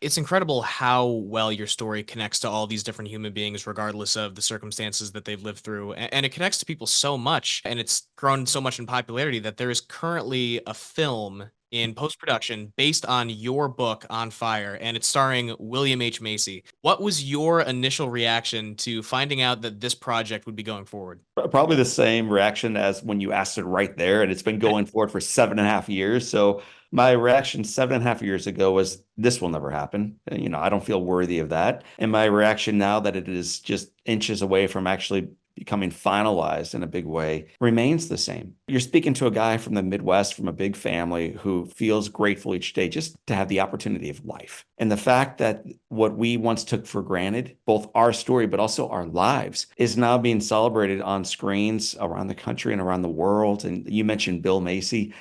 It's incredible how well your story connects to all these different human beings, regardless of the circumstances that they've lived through. And it connects to people so much, and it's grown so much in popularity that there is currently a film in post production based on your book On Fire, and it's starring William H. Macy. What was your initial reaction to finding out that this project would be going forward? Probably the same reaction as when you asked it right there, and it's been going forward for 7.5 years. So my reaction 7.5 years ago was, this will never happen. And, I don't feel worthy of that. And my reaction now that it is just inches away from actually becoming finalized in a big way remains the same. You're speaking to a guy from the Midwest, from a big family who feels grateful each day just to have the opportunity of life. And the fact that what we once took for granted, both our story, but also our lives, is now being celebrated on screens around the country and around the world. And you mentioned Bill Macy.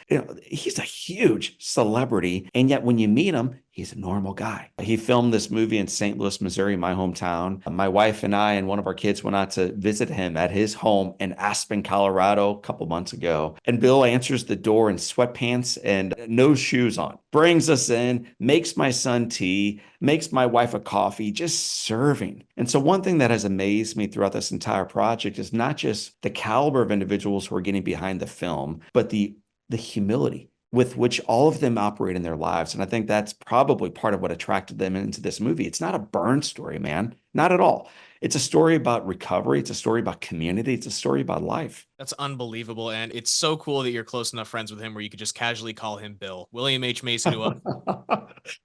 He's a huge celebrity. And yet when you meet him, he's a normal guy. He filmed this movie in St. Louis, Missouri, my hometown. My wife and I and one of our kids went out to visit him at his home in Aspen, Colorado, a couple months ago. And Bill answers the door in sweatpants and no shoes on, brings us in, makes my son tea, makes my wife a coffee, just serving. And so one thing that has amazed me throughout this entire project is not just the caliber of individuals who are getting behind the film, but the humility with which all of them operate in their lives. And I think that's probably part of what attracted them into this movie. It's not a burn story, man. Not at all. It's a story about recovery. It's a story about community. It's a story about life. That's unbelievable. And it's so cool that you're close enough friends with him where you could just casually call him Bill. William H. Mason to us.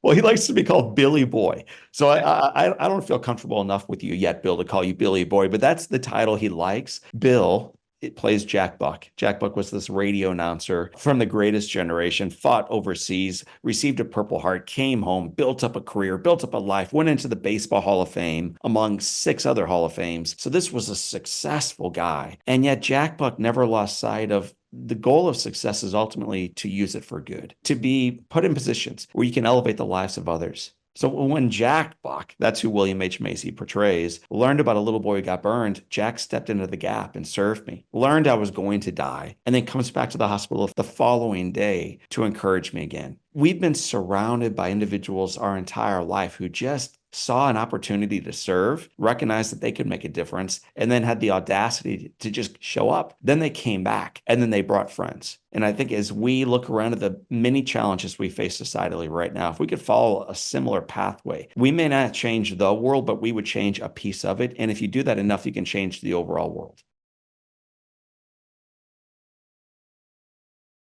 Well, he likes to be called Billy Boy. So I don't feel comfortable enough with you yet, Bill, to call you Billy Boy, but that's the title he likes. Bill, it plays Jack Buck. Jack Buck was this radio announcer from the greatest generation, fought overseas, received a Purple Heart, came home, built up a career, built up a life, went into the Baseball Hall of Fame among six other Hall of Fames. So this was a successful guy. And yet Jack Buck never lost sight of the goal of success is ultimately to use it for good, to be put in positions where you can elevate the lives of others. So when Jack Buck, that's who William H. Macy portrays, learned about a little boy who got burned, Jack stepped into the gap and served me, learned I was going to die, and then comes back to the hospital the following day to encourage me again. We've been surrounded by individuals our entire life who just saw an opportunity to serve, recognized that they could make a difference, and then had the audacity to just show up. Then they came back and then they brought friends. And I think as we look around at the many challenges we face societally right now, if we could follow a similar pathway, we may not change the world, but we would change a piece of it. And if you do that enough, you can change the overall world.